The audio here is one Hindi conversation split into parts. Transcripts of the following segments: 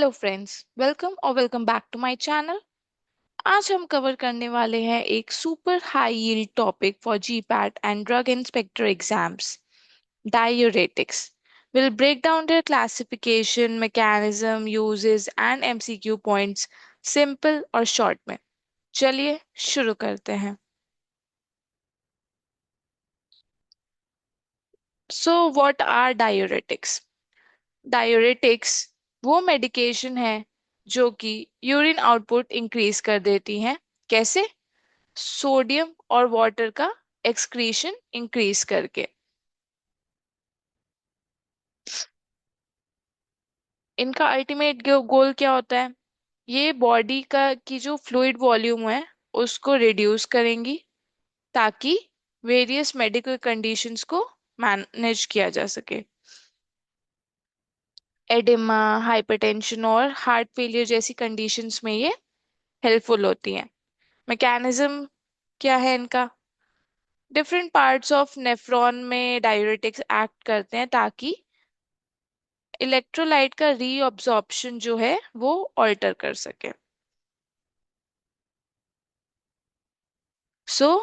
Hello friends, welcome back to my channel. आज हम कवर करने वाले हैं एक super high yield topic for GPAT and drug inspector exams, diuretics. We'll break down their classification, mechanism, uses and MCQ points simple और शॉर्ट में। चलिए शुरू करते हैं। So what are diuretics? Diuretics वो मेडिकेशन है जो कि यूरिन आउटपुट इंक्रीज कर देती हैं। कैसे? सोडियम और वाटर का एक्सक्रीशन इंक्रीज करके। इनका अल्टीमेट गोल क्या होता है? ये बॉडी का की जो फ्लूइड वॉल्यूम है उसको रिड्यूस करेंगी ताकि वेरियस मेडिकल कंडीशंस को मैनेज किया जा सके। एडिमा, हाइपरटेंशन और हार्ट फेलियर जैसी कंडीशंस में ये हेल्पफुल होती हैं। मैकेनिज्म क्या है इनका? डिफरेंट पार्ट्स ऑफ नेफ्रॉन में डायूरेटिक्स एक्ट करते हैं ताकि इलेक्ट्रोलाइट का रीअब्जॉर्प्शन जो है वो ऑल्टर कर सके। So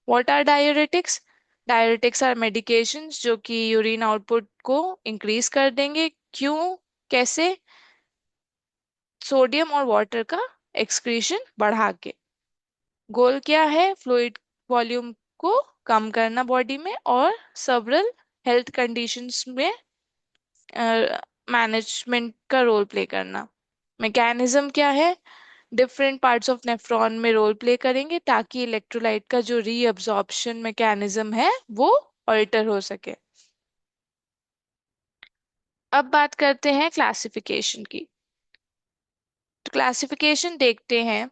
what are diuretics? Diuretics are medications जो कि यूरिन आउटपुट को इंक्रीज कर देंगे। क्यों? कैसे? सोडियम और वाटर का एक्सक्रीशन बढ़ा के। गोल क्या है? फ्लूइड वॉल्यूम को कम करना बॉडी में और several हेल्थ कंडीशंस में मैनेजमेंट का रोल प्ले करना। मैकेनिज्म क्या है? डिफरेंट पार्ट्स ऑफ नेफ्रॉन में रोल प्ले करेंगे ताकि इलेक्ट्रोलाइट का जो रीअब्जॉर्प्शन मैकेनिज्म है वो ऑल्टर हो सके। अब बात करते हैं क्लासिफिकेशन की। तो क्लासिफिकेशन देखते हैं।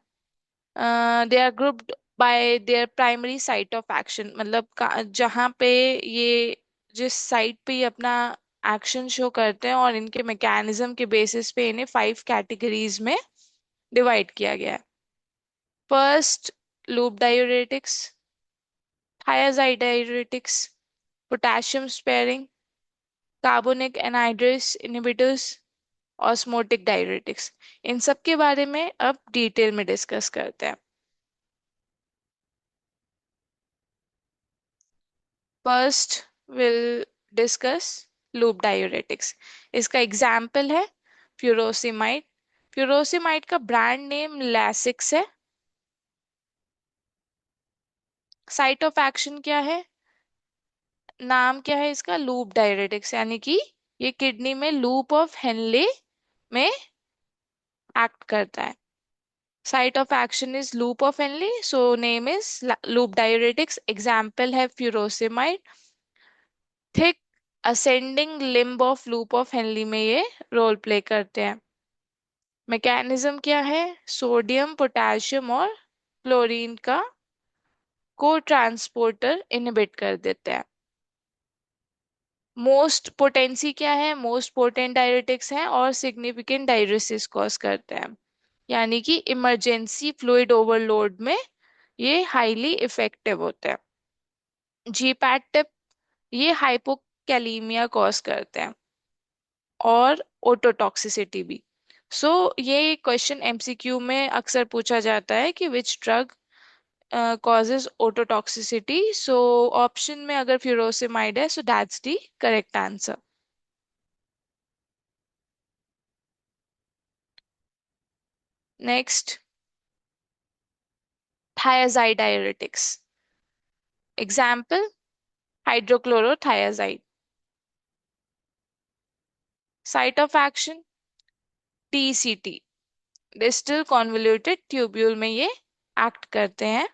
They are grouped by their primary site of action, मतलब जहाँ पे ये जिस साइट पे ये अपना एक्शन शो करते हैं, और इनके मैकेनिज्म के बेसिस पे इन्हें 5 कैटेगरीज में डिवाइड किया गया है। First, loop diuretics, thiazide diuretics, potassium sparing, carbonic anhydrase inhibitors, osmotic diuretics. इन सब के बारे में अब डिटेल में डिस्कस करते हैं। First will discuss loop diuretics. इसका एग्जाम्पल है फ्यूरोसिमाइड। फ्यूरोसिमाइड का ब्रांड नेम लैसिक्स है। साइट ऑफ एक्शन क्या है? नाम क्या है इसका? लूप डायूरेटिक्स, यानी कि ये किडनी में लूप ऑफ हेनले में एक्ट करता है। Site of action is loop of Henle, so name is loop diuretics. Example है furosemide. Thick ascending limb of loop of Henle में ये रोल प्ले करते हैं। मैकेनिज्म क्या है? सोडियम, पोटेशियम और क्लोरीन का को ट्रांसपोर्टर इनहिबिट कर देते हैं। मोस्ट पोटेंसी क्या है? मोस्ट पोटेंट डायरेटिक्स हैं और सिग्निफिकेंट डायरेसिस कॉज करते हैं, यानी कि इमरजेंसी फ्लूइड ओवरलोड में ये हाईली इफेक्टिव होते हैं। जीपैट टिप, ये हाइपोकैलीमिया कॉज करते हैं और ओटोटॉक्सिसिटी भी। ये क्वेश्चन एमसीक्यू में अक्सर पूछा जाता है कि which drug causes ototoxicity। So option में अगर फ्यूरोसिमाइड है, so that's the correct answer. Next, thiazide diuretics। Example, hydrochlorothiazide. Site of action, TCT, distal convoluted tubule में ये एक्ट करते हैं।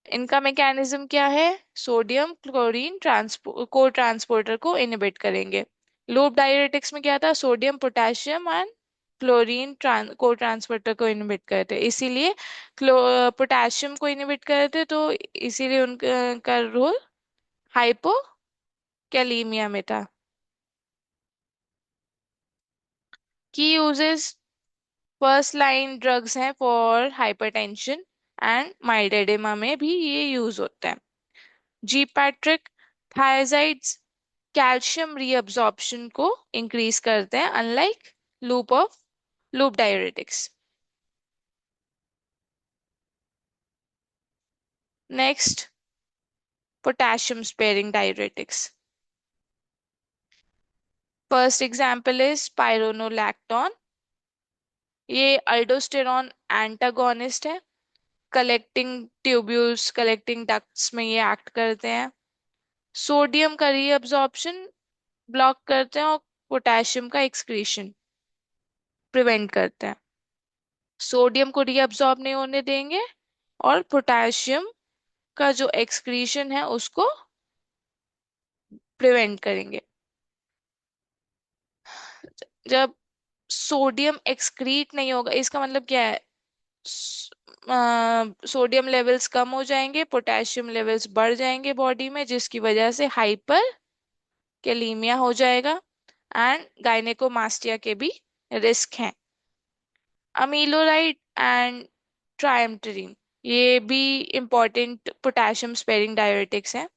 इनका मैकेनिज्म क्या है? सोडियम क्लोरीन को ट्रांसपोर्टर को इनहिबिट करेंगे। लूप डायूरेटिक्स में क्या था? Sodium, potassium and chlorine cotransporter को इनहिबिट करते हैं, इसीलिए पोटेशियम को इनहिबिट करते, तो इसीलिए उनका रोल हाइपोकैलीमिया में था। की यूजेस, फर्स्ट लाइन ड्रग्स हैं for hypertension and mild oedema में भी ये यूज होता है। जीपैट्रिक, थायजाइड्स कैल्शियम रीअब्जॉर्प्शन को इंक्रीज करते हैं, unlike loop diuretics. Next, potassium sparing diuretics. First example is spironolactone. ये अल्डोस्टेरॉन एंटागोनिस्ट है। कलेक्टिंग ट्यूब्यूल्स, कलेक्टिंग डक्ट्स में ये एक्ट करते हैं। सोडियम का रीअब्जॉर्प्शन ब्लॉक करते हैं और पोटेशियम का एक्सक्रीशन प्रिवेंट करते हैं। सोडियम को रीअब्जॉर्ब नहीं होने देंगे और पोटेशियम का जो एक्सक्रीशन है उसको प्रिवेंट करेंगे। जब सोडियम एक्सक्रीट नहीं होगा, इसका मतलब क्या है? सोडियम लेवल्स कम हो जाएंगे, पोटेशियम लेवल्स बढ़ जाएंगे बॉडी में, जिसकी वजह से हाइपर कैलीमिया हो जाएगा एंड गायनेकोमास्टिया के भी रिस्क हैं। अमीलोराइड एंड ट्राइमेथलिन, ये भी इंपॉर्टेंट पोटेशियम स्पेयरिंग डायरेटिक्स हैं।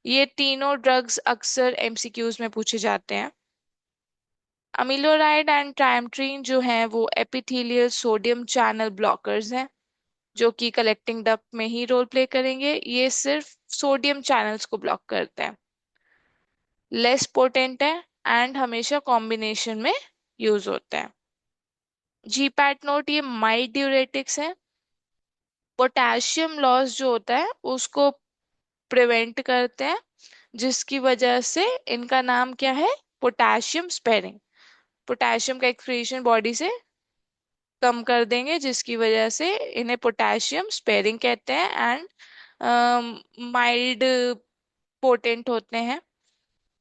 ये तीनों ड्रग्स अक्सर एमसीक्यूज में पूछे जाते हैं। अमीलोराइड एंड ट्राइमेथलिन जो हैं वो एपिथेलियल सोडियम चैनल ब्लॉकर्स हैं, जो कि कलेक्टिंग डक्ट में ही रोल प्ले करेंगे। ये सिर्फ सोडियम चैनल्स को ब्लॉक करते हैं, लेस पोटेंट है एंड हमेशा कॉम्बिनेशन में यूज होता है। जी पैट नोट, ये माइल्ड ड्यूरेटिक्स है। पोटेशियम लॉस जो होता है उसको प्रिवेंट करते हैं, जिसकी वजह से इनका नाम क्या है? Potassium sparing. पोटेशियम का एक्सक्रीशन बॉडी से कम कर देंगे, जिसकी वजह से इन्हें पोटेशियम स्पेयरिंग कहते हैं एंड माइल्ड पोटेंट होते हैं,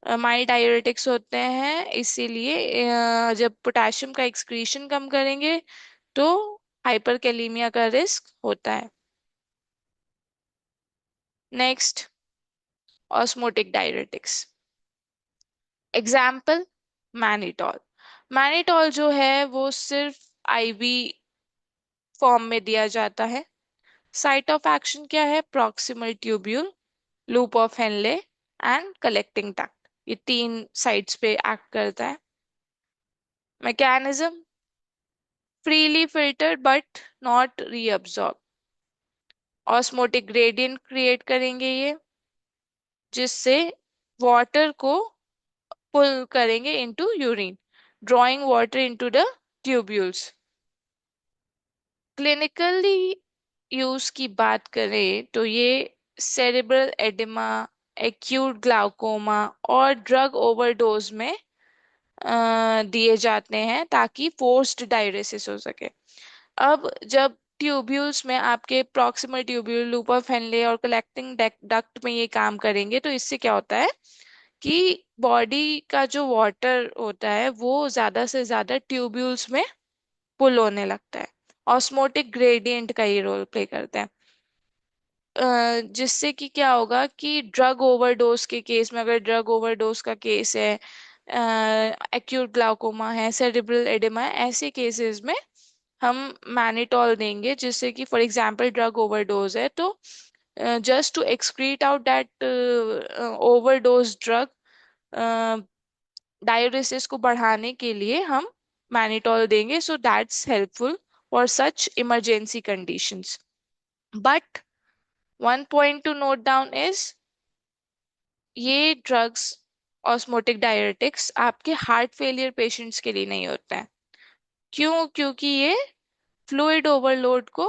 माइल्ड डायरेटिक्स होते हैं। इसीलिए जब पोटेशियम का एक्सक्रीशन कम करेंगे तो हाइपरकैलेमिया का रिस्क होता है। Next, osmotic diuretics. Example, mannitol. Mannitol जो है वो सिर्फ आईवी फॉर्म में दिया जाता है। साइट ऑफ एक्शन क्या है? Proximal tubule, loop of Henley and collecting duct. ये तीन साइट्स पे एक्ट करता है। Mechanism, freely filtered but not reabsorb. Osmotic gradient create करेंगे ये, जिससे वाटर को पुल करेंगे into urine, drawing water into the tubules. Clinically use की बात करें तो ये सेरेब्रल एडिमा, एक्यूट ग्लाउकोमा और ड्रग ओवरडोज में दिए जाते हैं ताकि फोर्स्ड डायरेसिस हो सके। अब जब ट्यूब्यूल्स में आपके proximal tubule, loop of Henley और कलेक्टिंग डक्ट में ये काम करेंगे तो इससे क्या होता है कि बॉडी का जो वाटर होता है वो ज्यादा से ज्यादा ट्यूब्यूल्स में पुल होने लगता है। ऑस्मोटिक ग्रेडियंट का ये रोल प्ले करता है। जिससे कि क्या होगा कि ड्रग ओवरडोज के केस में, अगर ड्रग ओवरडोज का केस है, एक्यूट ग्लाउकोमा है, सेरिब्रल एडिमा है, ऐसे केसेस में हम मैनिटॉल देंगे, जिससे कि फॉर एग्जांपल ड्रग ओवरडोज है तो just to excrete out that overdose drug, diuresis को बढ़ाने के लिए हम मैनिटॉल देंगे। So that's helpful for such emergency conditions. But one point to note down is, ये ड्रग्स, ऑस्मोटिक डायरेटिक्स आपके हार्ट फेलियर पेशेंट्स के लिए नहीं होते हैं। क्यों? क्योंकि ये फ्लूइड ओवरलोड को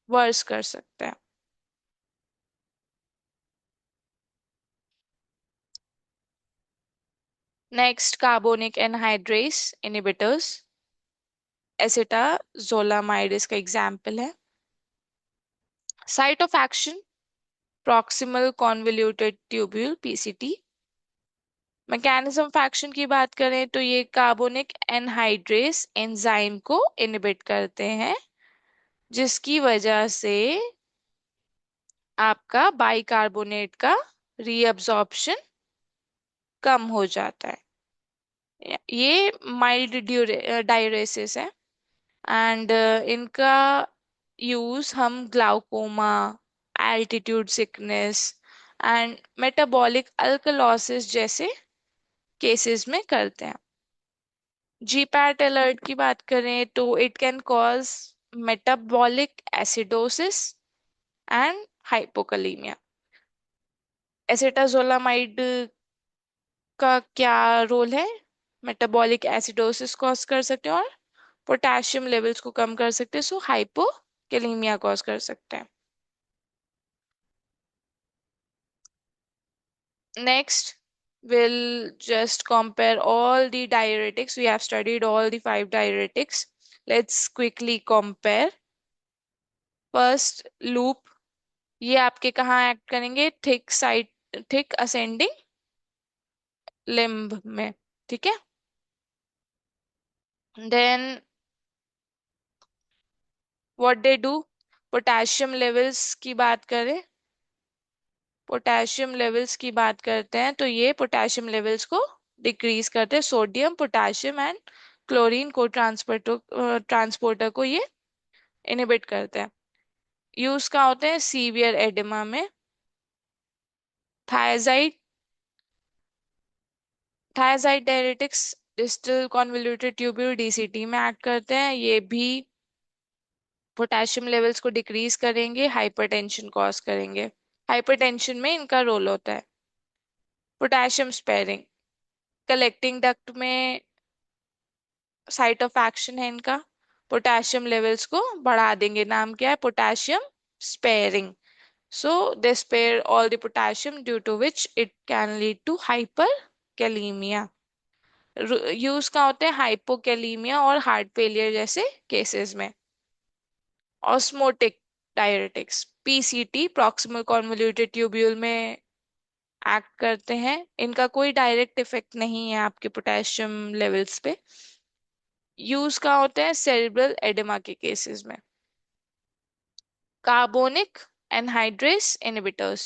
वर्स कर सकते हैं। Next, carbonic anhydrase inhibitors. Acetazolamide इसका एग्जाम्पल है। Site of action, proximal convoluted tubule, PCT. Mechanism of action की बात करें तो ये कार्बोनिक एनहाइड्रेस एंजाइम को इनहिबिट करते हैं, जिसकी वजह से आपका बाइकार्बोनेट का रीअब्जॉर्प्शन कम हो जाता है। ये माइल्ड डायरेसिस है एंड इनका यूज हम glaucoma, altitude sickness and metabolic alkalosis जैसे केसेस में करते हैं। जीपैट अलर्ट की बात करें तो it can cause metabolic acidosis and hypokalemia. Acetazolamide का क्या रोल है? मेटाबॉलिक एसिडोसिस कॉज कर सकते हैं और पोटेशियम लेवल्स को कम कर सकते हैं, सो हाइपोकैलेमिया कॉज कर सकते हैं। Next, we'll just compare all the diuretics. We have studied all the five diuretics. Let's quickly compare. First, loop. ये आपके कहाँ एक्ट करेंगे? Thick side, thick ascending limb में, ठीक है। Then what they do? Potassium levels की बात करें, पोटेशियम लेवल्स की बात करते हैं तो ये पोटेशियम लेवल्स को डिक्रीज करते हैं। Sodium, potassium and chlorine cotransporter को ये इनहिबिट करते हैं। यूज का होते हैं सीवियर एडिमा में। Thiazide, thiazide diuretics distal convoluted tubule DCT में एक्ट करते हैं। ये भी पोटेशियम लेवल्स को डिक्रीज करेंगे, हाइपरटेंशन कॉज करेंगे। हाइपरटेंशन में इनका रोल होता है। पोटेशियम स्पेयरिंग, कलेक्टिंग डक्ट में साइट ऑफ एक्शन है इनका। पोटेशियम लेवल्स को बढ़ा देंगे, नाम क्या है? Potassium sparing. So they spare all the potassium due to which it can lead to hyperkalemia. Use का होते हैं हाइपोकैलीमिया और हार्ट फेलियर जैसे केसेस में। Osmotic diuretics, PCT proximal convoluted tubule में एक्ट करते हैं। इनका कोई डायरेक्ट इफेक्ट नहीं है आपके पोटेशियम लेवल्स पे। यूज का होता है सेरेब्रल एडेमा के केसेस में। Carbonic anhydrase inhibitors,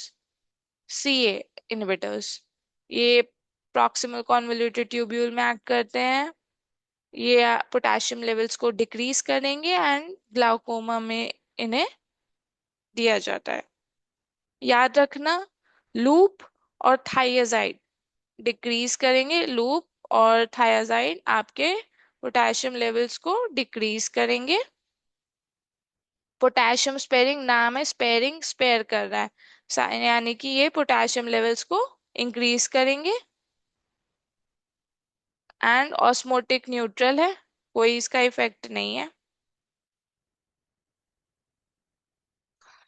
CA inhibitors, ये प्रॉक्सिमल कॉन्वोल्यूटेड ट्यूब्यूल में एक्ट करते हैं। ये पोटेशियम लेवल्स को डिक्रीज करेंगे एंड ग्लाउकोमा में इन्हें दिया जाता है। याद रखना, लूप और थाइयाजाइड डिक्रीज करेंगे। लूप और थाइयाजाइड आपके पोटेशियम लेवल्स को डिक्रीज करेंगे। पोटेशियम स्पेयरिंग, नाम है स्पेयरिंग, स्पेयर कर रहा है, यानी कि ये पोटेशियम लेवल्स को इंक्रीज करेंगे। एंड ऑस्मोटिक न्यूट्रल है, कोई इसका इफेक्ट नहीं है।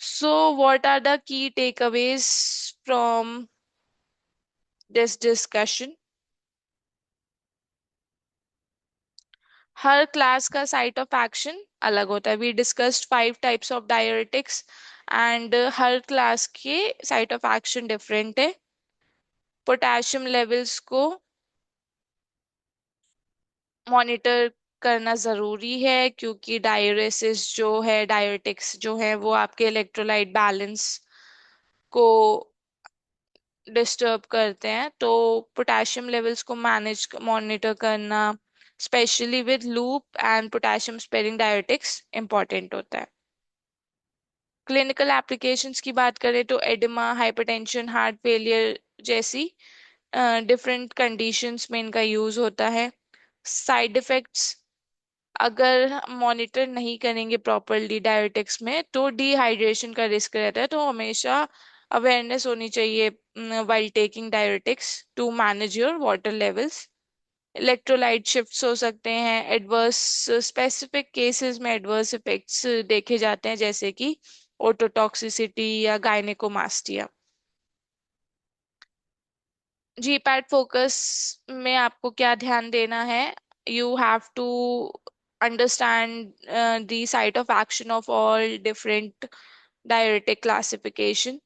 So what are the key takeaways from this discussion? हर क्लास का साइट ऑफ एक्शन अलग होता है। We discussed 5 types of diuretics and हर क्लास के साइट ऑफ एक्शन डिफरेंट है। पोटेशियम लेवल्स को मॉनिटर करना जरूरी है क्योंकि डायरेसिस जो है, डायरेटिक्स जो है वो आपके इलेक्ट्रोलाइट बैलेंस को डिस्टर्ब करते हैं। तो पोटेशियम लेवल्स को मैनेज मॉनिटर करना, specially with loop and potassium sparing diuretics important होता है। क्लिनिकल एप्लीकेशंस की बात करें तो एडिमा, हाइपरटेंशन, हार्ट फेलियर जैसी डिफरेंट कंडीशंस में इनका यूज होता है। साइड इफेक्ट्स, अगर मॉनिटर नहीं करेंगे प्रॉपरली डायरेटिक्स में तो डिहाइड्रेशन का रिस्क रहता है। तो हमेशा अवेयरनेस होनी चाहिए while taking diuretics to manage your water levels। Electrolyte shifts हो सकते हैं। एडवर्स, स्पेसिफिक केसेस में एडवर्स इफेक्ट्स देखे जाते हैं जैसे कि ओटोटॉक्सिसिटी या गायनेकोमास्टिया। जीपैड फोकस में आपको क्या ध्यान देना है? You have to understand the site of action of all different diuretic classification,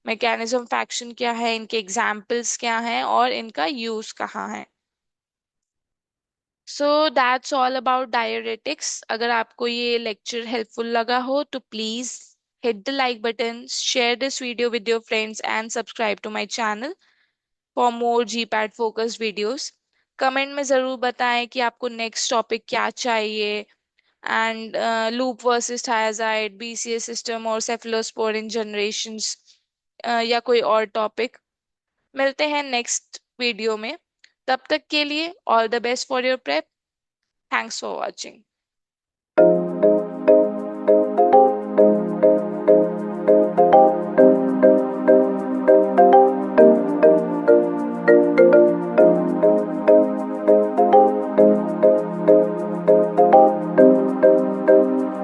mechanism of action क्या है, इनके एग्जाम्पल्स क्या हैं और इनका यूज कहाँ है। So that's all about diuretics. अगर आपको ये लेक्चर हेल्पफुल लगा हो तो please hit the like button, share this video with your friends and subscribe to my channel for more GPAT focused videos. Comment में ज़रूर बताएं कि आपको नेक्स्ट टॉपिक क्या चाहिए, and loop versus thyroid, BCA system और सेफलोस्पोरिन जनरेशंस, या कोई और टॉपिक। मिलते हैं नेक्स्ट वीडियो में। तब तक के लिए all the best for your prep. Thanks for watching.